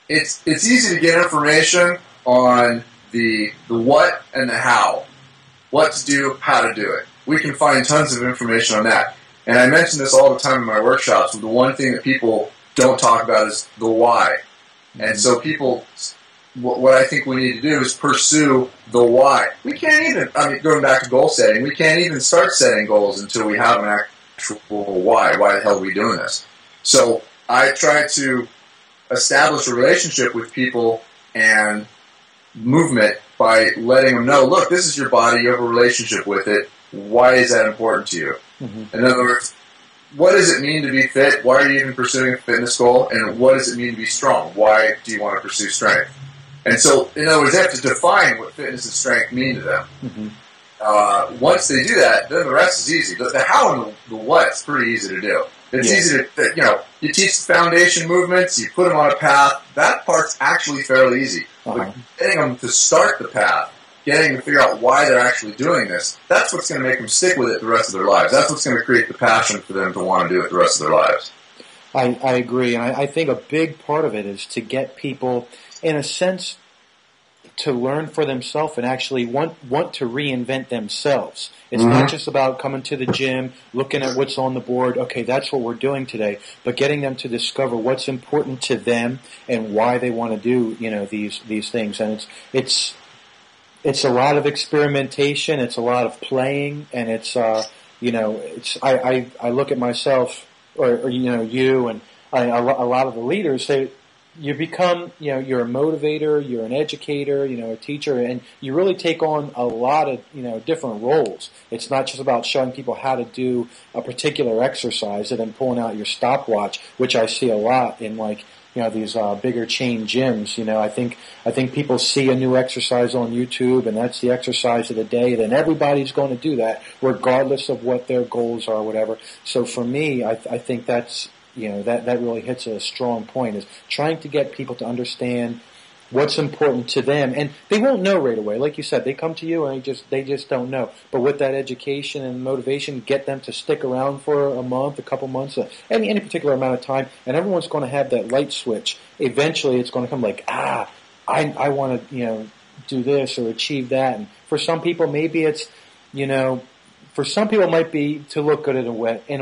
it's easy to get information on the what and the how. What to do, how to do it. We can find tons of information on that. And I mention this all the time in my workshops. The one thing that people don't talk about is the why. And so people, what I think we need to do is pursue the why. We can't even, going back to goal setting, we can't even start setting goals until we have an actual why. Why the hell are we doing this? So I try to establish a relationship with people and movement by letting them know, look, this is your body, you have a relationship with it. Why is that important to you? Mm-hmm. In other words, what does it mean to be fit? Why are you even pursuing a fitness goal? And what does it mean to be strong? Why do you want to pursue strength? And so, in other words, they have to define what fitness and strength mean to them. Mm-hmm. Once they do that, then the rest is easy. The how and the what is pretty easy to do. It's easy to, you teach the foundation movements, you put them on a path. That part's actually fairly easy. But getting them to start the path, getting them to figure out why they're actually doing this, that's what's going to make them stick with it the rest of their lives. That's what's going to create the passion for them to want to do it the rest of their lives. I agree, and I think a big part of it is to get people, in a sense, to learn for themselves and actually want to reinvent themselves. It's not just about coming to the gym, looking at what's on the board, okay, that's what we're doing today, but getting them to discover what's important to them and why they want to do, these things. And it's a lot of experimentation, it's a lot of playing, and it's I look at myself or you and a lot of the leaders say, you become, you're a motivator, you're an educator, a teacher, and you really take on a lot of, different roles. It's not just about showing people how to do a particular exercise and then pulling out your stopwatch, which I see a lot in these bigger chain gyms. I think people see a new exercise on YouTube and that's the exercise of the day, then everybody's going to do that regardless of what their goals are or whatever. So for me, I think that's, that really hits a strong point, is trying to get people to understand what's important to them. And they won't know right away. Like you said, they come to you and they just don't know. But with that education and motivation, get them to stick around for a month, a couple months, any particular amount of time, and everyone's going to have that light switch. Eventually it's going to come like, I want to, do this or achieve that. And for some people, maybe it's, for some people, it might be to look good in a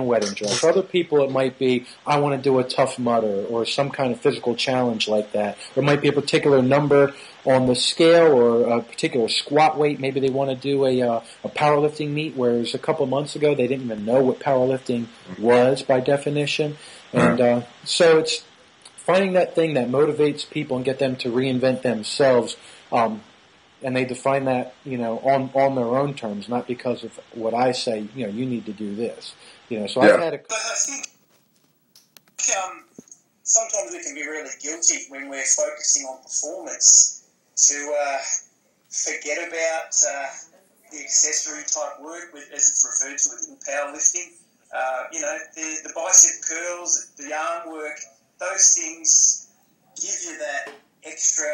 wedding dress. For other people, it might be, I want to do a Tough Mudder or some kind of physical challenge like that. Or it might be a particular number on the scale or a particular squat weight. Maybe they want to do a powerlifting meet, whereas a couple months ago they didn't even know what powerlifting was by definition. And so it's finding that thing that motivates people and get them to reinvent themselves. And they define that, on their own terms, not because of what I say, you need to do this. So I've had But I think sometimes we can be really guilty when we're focusing on performance to forget about the accessory type work, as it's referred to within powerlifting. The bicep curls, the arm work, those things give you that extra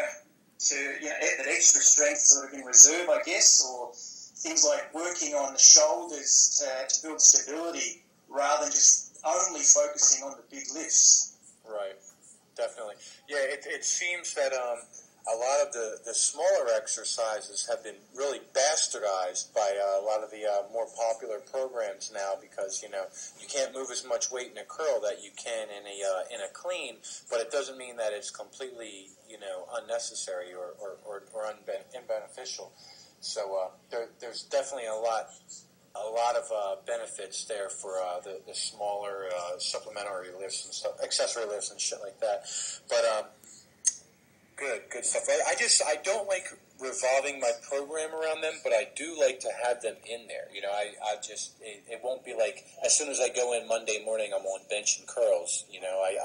that extra strength sort of in reserve, I guess, or things like working on the shoulders to build stability rather than just only focusing on the big lifts. Right, definitely. Yeah, it seems that a lot of the smaller exercises have been really bastardized by a lot of the more popular programs now, because you can't move as much weight in a curl that you can in a clean, but it doesn't mean that it's completely unnecessary or unbeneficial. So there's definitely a lot of benefits there for the smaller supplementary lifts and stuff, accessory lifts and shit like that. But good stuff. I don't like revolving my program around them, but I do like to have them in there. It won't be like as soon as I go in Monday morning, I'm on bench and curls.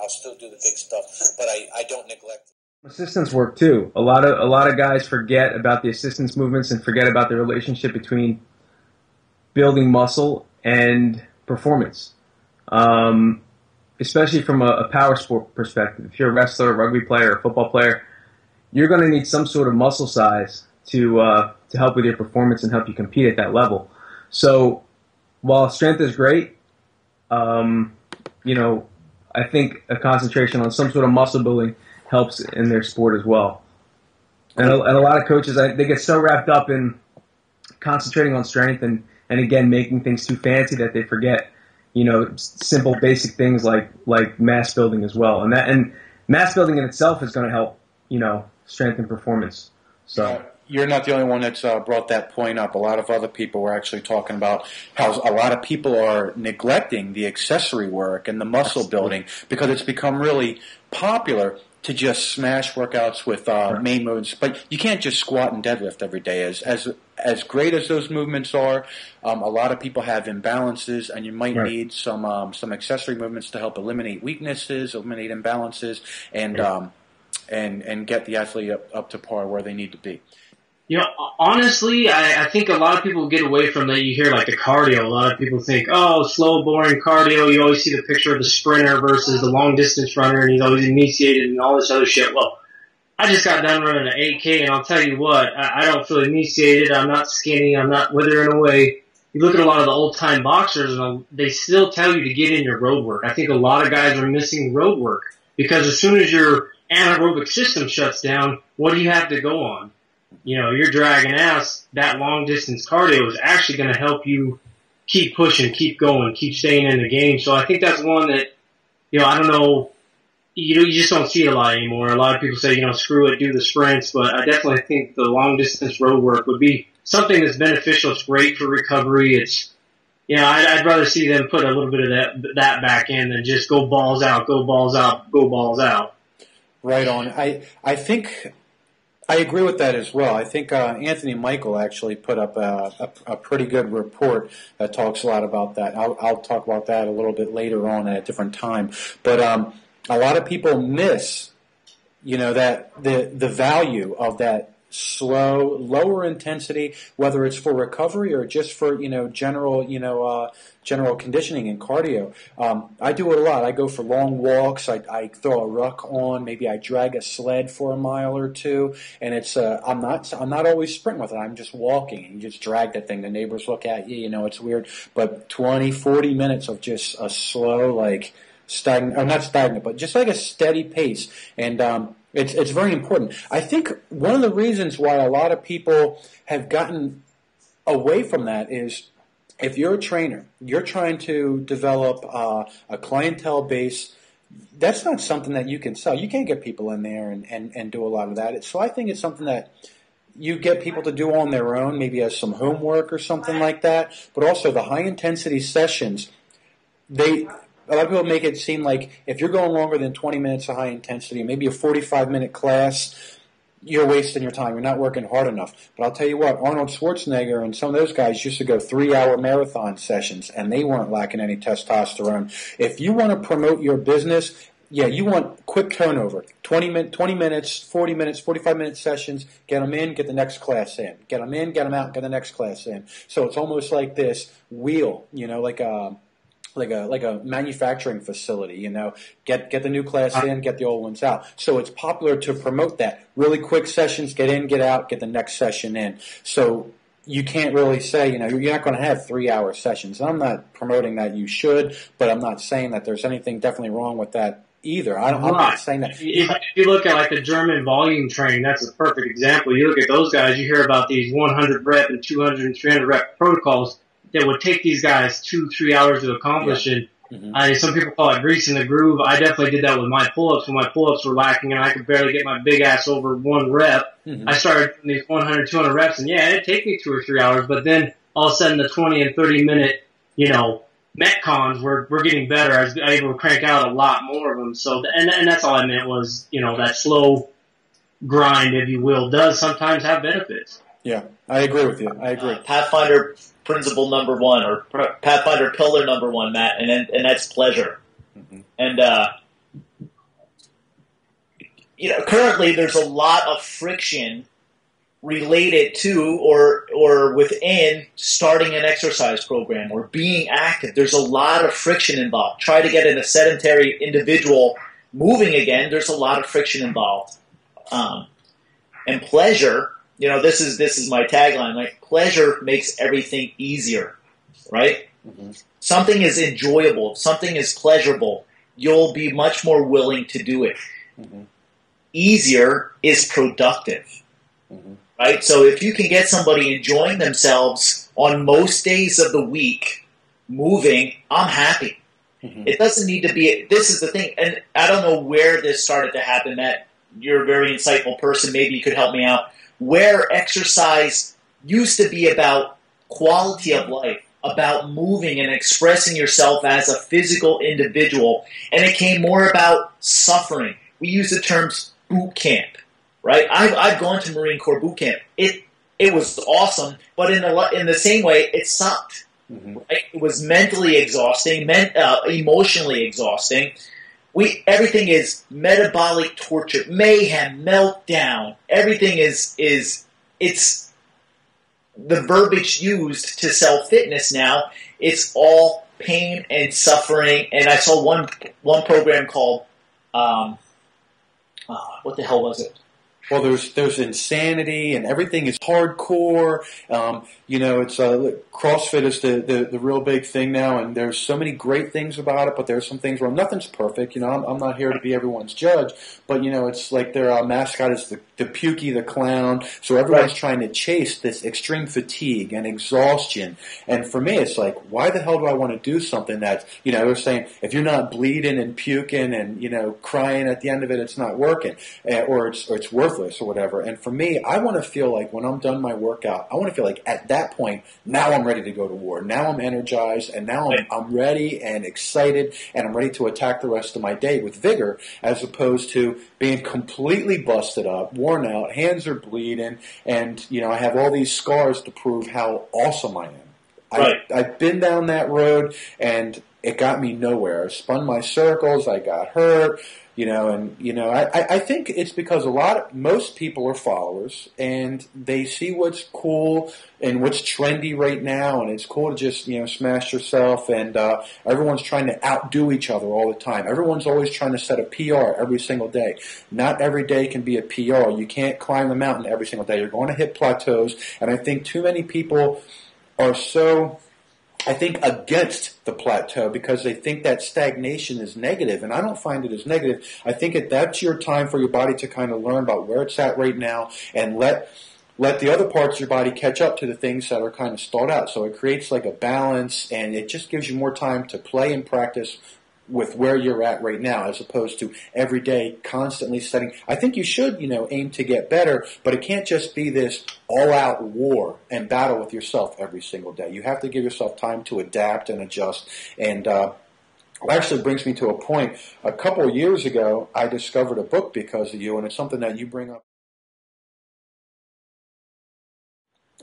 I'll still do the big stuff, but I don't neglect it. Assistance work too. A lot of guys forget about the assistance movements and forget about the relationship between building muscle and performance. Especially from a power sport perspective. If you're a wrestler, a rugby player, a football player, you're going to need some sort of muscle size to help with your performance and help you compete at that level. So while strength is great, I think a concentration on some sort of muscle building helps in their sport as well. And a lot of coaches, they get so wrapped up in concentrating on strength and again, making things too fancy that they forget, simple basic things like mass building as well. And mass building in itself is going to help, strength and performance. So. You're not the only one that's brought that point up. A lot of other people were actually talking about how a lot of people are neglecting the accessory work and the muscle building because it's become really popular to just smash workouts with main movements. But you can't just squat and deadlift every day. As great as those movements are, a lot of people have imbalances, and you might need some accessory movements to help eliminate weaknesses, eliminate imbalances, and get the athlete up to par where they need to be. Honestly, I think a lot of people get away from that. You hear like the cardio. A lot of people think, slow, boring cardio. You always see the picture of the sprinter versus the long distance runner, and he's always emaciated and all this other shit. Well, I just got done running an 8K, and I'll tell you what, I don't feel emaciated. I'm not skinny. I'm not withering away. You look at a lot of the old time boxers, and they still tell you to get in your road work. I think a lot of guys are missing road work because as soon as your anaerobic system shuts down, what do you have to go on? You're dragging ass. That long distance cardio is actually going to help you keep pushing, keep going, keep staying in the game. So I think that's one that, I don't know, you just don't see it a lot anymore. A lot of people say, screw it, do the sprints, but I definitely think the long distance road work would be something that's beneficial. It's great for recovery. It's, I'd rather see them put a little bit of that back in than just go balls out, go balls out, go balls out. Right on. I think I agree with that as well. I think Anthony Michael actually put up a pretty good report that talks a lot about that. I'll talk about that a little bit later on at a different time. But a lot of people miss, that the value of that slow, lower intensity, whether it's for recovery or just for general conditioning and cardio. I do it a lot. I go for long walks. I throw a ruck on. Maybe I drag a sled for a mile or two. And it's I'm not always sprinting with it. I'm just walking. And you just drag that thing. The neighbors look at you. It's weird. But 20, 40 minutes of just a slow, stagnant, or not stagnant, but just like a steady pace. And it's very important. I think one of the reasons why a lot of people have gotten away from that is if you're a trainer, you're trying to develop a clientele base, that's not something that you can sell. You can't get people in there and do a lot of that. So I think it's something that you get people to do on their own, maybe as some homework or something like that. But also the high-intensity sessions, a lot of people make it seem like if you're going longer than 20 minutes of high intensity, maybe a 45-minute class, you're wasting your time. You're not working hard enough. But I'll tell you what, Arnold Schwarzenegger and some of those guys used to go 3-hour marathon sessions, and they weren't lacking any testosterone. If you want to promote your business, you want quick turnover. 20 minutes, 40 minutes, 45-minute sessions, get them in, get the next class in. Get them in, get them out, get the next class in. So it's almost like this wheel, like a manufacturing facility, get the new class in, get the old ones out. So it's popular to promote that. Really quick sessions, get in, get out, get the next session in. So you can't really say, you're not going to have 3-hour sessions. And I'm not promoting that you should, but I'm not saying that there's anything definitely wrong with that either. I'm not saying that. If you look at the German volume training, that's a perfect example. You look at those guys, you hear about these 100 rep and 200 and 300 rep protocols that would take these guys 2-3 hours to accomplish. And some people call it greasing the groove. I definitely did that with my pull-ups when my pull-ups were lacking and I could barely get my big ass over one rep. I started doing these 100, 200 reps, and it'd take me 2 or 3 hours, but then all of a sudden the 20 and 30 minute, Metcons were getting better. I was able to crank out a lot more of them. So, and that's all I meant was, that slow grind, if you will, does sometimes have benefits. Yeah, I agree with you. I agree. Pathfinder principle number 1, or Pathfinder pillar number 1, Matt, and that's pleasure. And currently there's a lot of friction related to or within starting an exercise program or being active. There's a lot of friction involved. Try to get a sedentary individual moving again. There's a lot of friction involved. And pleasure. This is my tagline. Pleasure makes everything easier, right? Something is enjoyable, something is pleasurable, you'll be much more willing to do it. easier is productive. Mm-hmm. Right? So if you can get somebody enjoying themselves on most days of the week, moving, I'm happy. Mm-hmm. It doesn't need to be, this is the thing, and I don't know where this started to happen, Matt. You're a very insightful person. Maybe you could help me out. Where exercise used to be about quality of life, about moving and expressing yourself as a physical individual, and it came more about suffering. We use the terms boot camp, right? I've gone to Marine Corps boot camp. It was awesome, but in the same way, it sucked. Mm-hmm. Right? It was mentally exhausting, emotionally exhausting. Everything is metabolic torture, mayhem, meltdown. Everything is it's the verbiage used to sell fitness now. It's all pain and suffering. And I saw one program called what the hell was it? Well, there's insanity, and everything is hardcore. It's CrossFit is the real big thing now, and there's so many great things about it, but there's some things where nothing's perfect. I'm not here to be everyone's judge, but it's like their mascot is the Pukey the clown, so everyone's trying to chase this extreme fatigue and exhaustion. And for me, it's like, why the hell do I want to do something that they're saying if you're not bleeding and puking and crying at the end of it, it's not working, or it's worthless or whatever. And for me, I want to feel like when I'm done my workout, I want to feel like at that point, now I'm ready to go to war. Now I'm energized, and now I'm ready and excited, and I'm ready to attack the rest of my day with vigor, as opposed to being completely busted up, worn out, hands are bleeding, and I have all these scars to prove how awesome I am. I've been down that road, and it got me nowhere. I spun my circles, I got hurt. I think it's because most people are followers, and they see what's cool and what's trendy right now, and it's cool to just, smash yourself, and everyone's trying to outdo each other all the time. Everyone's always trying to set a PR every single day. Not every day can be a PR. You can't climb the mountain every single day. You're going to hit plateaus, and I think too many people are so against the plateau because they think that stagnation is negative, and I don't find it as negative. I think that's your time for your body to kind of learn about where it's at right now, and let the other parts of your body catch up to the things that are kind of stalled out. So it creates like a balance, and it just gives you more time to play and practice with where you're at right now, as opposed to every day constantly setting. I think you should, aim to get better, but it can't just be this all-out war and battle with yourself every single day. You have to give yourself time to adapt and adjust. And it actually brings me to a point. A couple of years ago, I discovered a book because of you, and it's something that you bring up.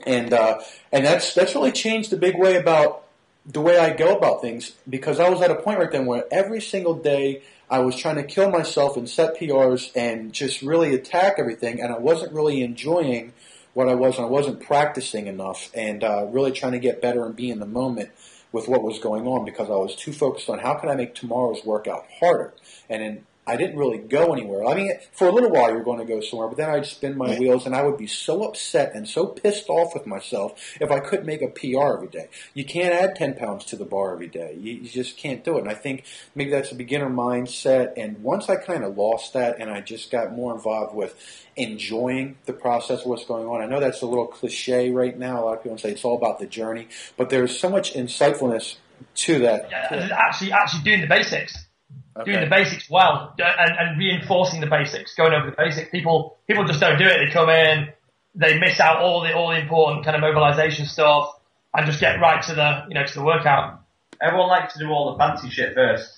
And that's really changed a big way about the way I go about things, because I was at a point right then where every single day I was trying to kill myself and set PRs and just really attack everything, and I wasn't really enjoying what I was, and I wasn't practicing enough, and really trying to get better and be in the moment with what was going on, because I was too focused on how can I make tomorrow's workout harder. And I didn't really go anywhere. I mean, for a little while you're going to go somewhere, but then I'd spin my wheels, and I would be so upset and so pissed off with myself if I couldn't make a PR every day. You can't add 10 pounds to the bar every day. You just can't do it. And I think maybe that's a beginner mindset. And once I kind of lost that, and I just got more involved with enjoying the process of what's going on. I know that's a little cliche right now. A lot of people say it's all about the journey, but there's so much insightfulness to that. Yeah, actually doing the basics. Okay. Doing the basics well and reinforcing the basics, going over the basics. People just don't do it. They come in, they miss out all the important kind of mobilization stuff, and just get right to the workout. Everyone likes to do all the fancy shit first.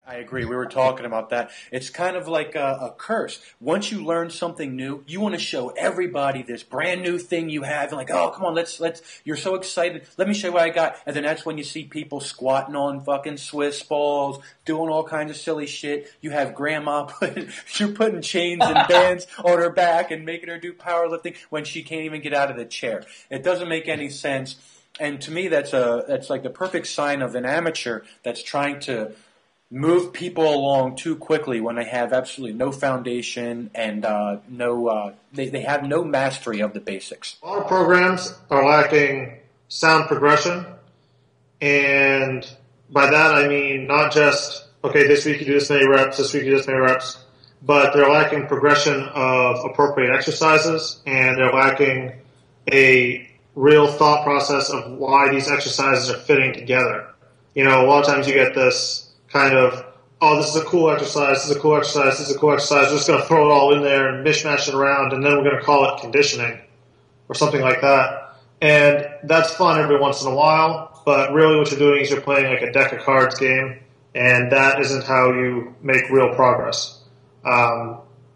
I agree. We were talking about that. It's kind of like a curse. Once you learn something new, you want to show everybody this brand new thing you have. And like, oh, come on, let's. You're so excited. Let me show you what I got. And then that's when you see people squatting on fucking Swiss balls, doing all kinds of silly shit. You have grandma you're putting chains and bands on her back and making her do powerlifting when she can't even get out of the chair. It doesn't make any sense. And to me, that's like the perfect sign of an amateur that's trying to move people along too quickly when they have absolutely no foundation and they have no mastery of the basics. A lot of programs are lacking sound progression, and by that I mean not just, okay, this week you do this many reps, this week you do this many reps, but they're lacking progression of appropriate exercises, and they're lacking a real thought process of why these exercises are fitting together. You know, a lot of times you get this kind of, oh, this is a cool exercise, this is a cool exercise, this is a cool exercise, we're just going to throw it all in there and mishmash it around, and then we're going to call it conditioning or something like that. And that's fun every once in a while, but really what you're doing is you're playing like a deck of cards game, and that isn't how you make real progress.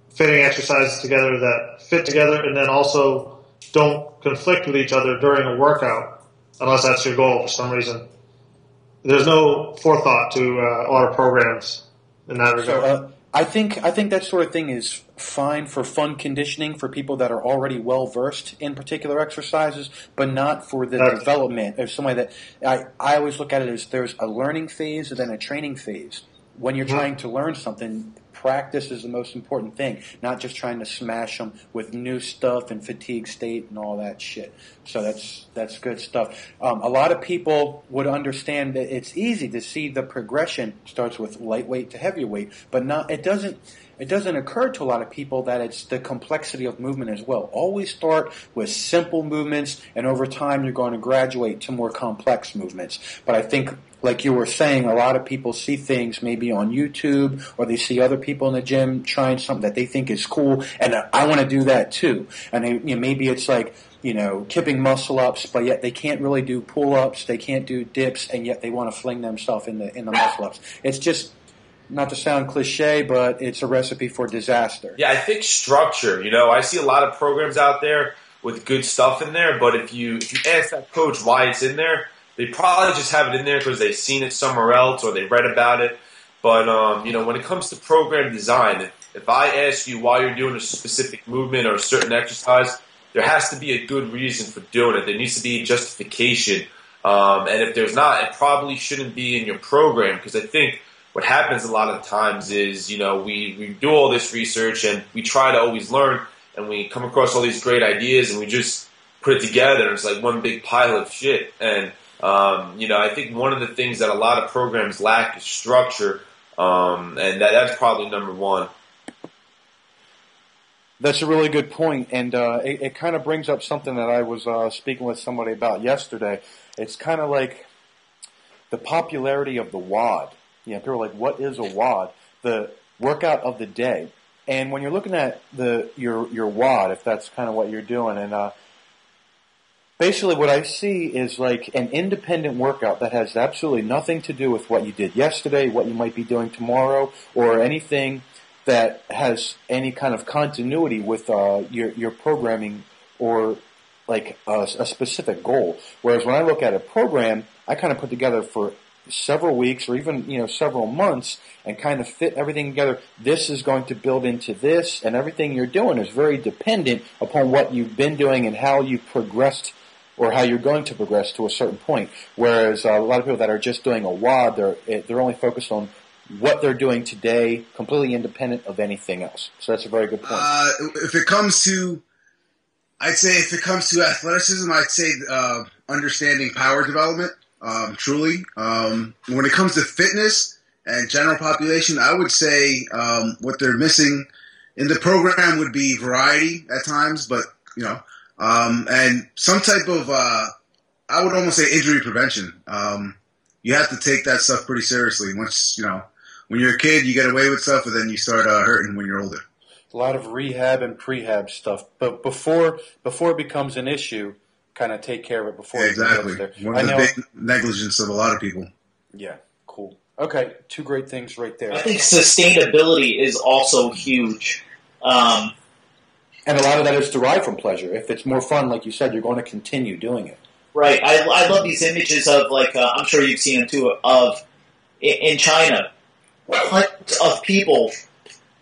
Fitting exercises together that fit together and then also don't conflict with each other during a workout, unless that's your goal for some reason. There's no forethought to a lot of programs in that regard. So, I think that sort of thing is fine for fun conditioning for people that are already well versed in particular exercises, but not for the development of somebody that I always look at it as there's a learning phase and then a training phase. When you're trying to learn something, practice is the most important thing, not just trying to smash them with new stuff and fatigue state and all that shit. So that's good stuff. A lot of people would understand that it's easy to see the progression starts with lightweight to heavyweight, but it doesn't occur to a lot of people that it's the complexity of movement as well. Always start with simple movements, and over time you're going to graduate to more complex movements. But I think, like you were saying, a lot of people see things maybe on YouTube, or they see other people in the gym trying something that they think is cool, and I want to do that too. And maybe it's like, kipping muscle-ups, but yet they can't really do pull-ups, they can't do dips, and yet they want to fling themselves in the muscle-ups. It's just, not to sound cliche, but it's a recipe for disaster. Yeah, I think structure. I see a lot of programs out there with good stuff in there, but if you ask that coach why it's in there, they probably just have it in there because they've seen it somewhere else or they read about it. But, when it comes to program design, if I ask you why you're doing a specific movement or a certain exercise, there has to be a good reason for doing it. There needs to be justification. And if there's not, it probably shouldn't be in your program, because I think what happens a lot of times is, we do all this research and we try to always learn, and we come across all these great ideas and we just put it together and it's like one big pile of shit. And, I think one of the things that a lot of programs lack is structure, and that's probably number one. That's a really good point, and it kind of brings up something that I was speaking with somebody about yesterday. It's kind of like the popularity of the WOD. People are like, what is a WOD? The workout of the day. And when you're looking at your WOD, if that's kind of what you're doing, and basically what I see is like an independent workout that has absolutely nothing to do with what you did yesterday, what you might be doing tomorrow, or anything that has any kind of continuity with your programming or like a specific goal. Whereas when I look at a program, I kind of put together for several weeks or even several months and kind of fit everything together. This is going to build into this, and everything you're doing is very dependent upon what you've been doing and how you progressed or how you're going to progress to a certain point. Whereas a lot of people that are just doing a WOD, they're only focused on what they're doing today, completely independent of anything else. So that's a very good point. If it comes to athleticism, I'd say understanding power development. Truly. When it comes to fitness and general population, I would say what they're missing in the program would be variety at times, but and some type of I would almost say injury prevention. You have to take that stuff pretty seriously. Once when you're a kid, you get away with stuff, and then you start hurting when you're older. A lot of rehab and prehab stuff, but before it becomes an issue, kind of take care of it before it gets there. One of the big negligence of a lot of people. Yeah, cool. Okay, two great things right there. I think sustainability is also huge. And a lot of that is derived from pleasure. If it's more fun, like you said, you're going to continue doing it. Right. I love these images of, like, I'm sure you've seen them too, of in China, hundreds of people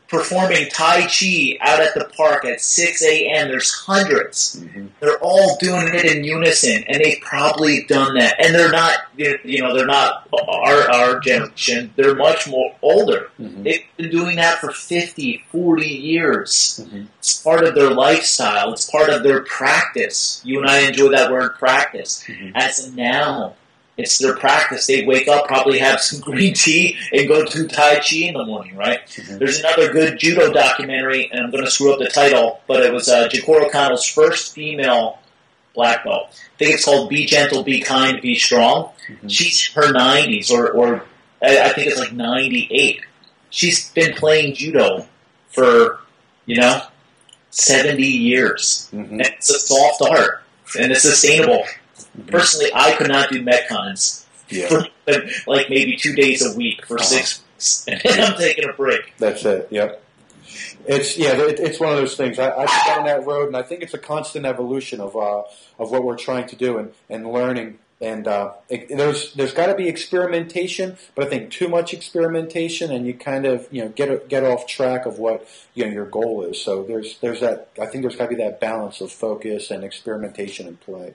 performing Tai Chi out at the park at 6 a.m. There's hundreds. Mm-hmm. They're all doing it in unison, and they've probably done that. And they're not, they're not our generation. They're much more older. Mm-hmm. They've been doing that for 50, 40 years. Mm-hmm. It's part of their lifestyle. It's part of their practice. You and I enjoy that word practice. Mm-hmm. As a noun. It's their practice. They wake up, probably have some green tea, and go do Tai Chi in the morning, right? Mm-hmm. There's another good judo documentary, and I'm going to screw up the title, but it was Jacoro Kano's first female black belt. I think it's called Be Gentle, Be Kind, Be Strong. Mm-hmm. She's her 90s, or I think it's like 98. She's been playing judo for, 70 years. Mm-hmm. And it's a soft art, and it's sustainable. Mm-hmm. Personally, I could not do Metcons for like maybe 2 days a week for 6 weeks, and I'm taking a break. That's it. Yep. It's one of those things. I've been on that road, and I think it's a constant evolution of what we're trying to do and learning. And there's got to be experimentation, but I think too much experimentation, and you kind of get off track of what your goal is. So there's that. I think there's got to be that balance of focus and experimentation and play.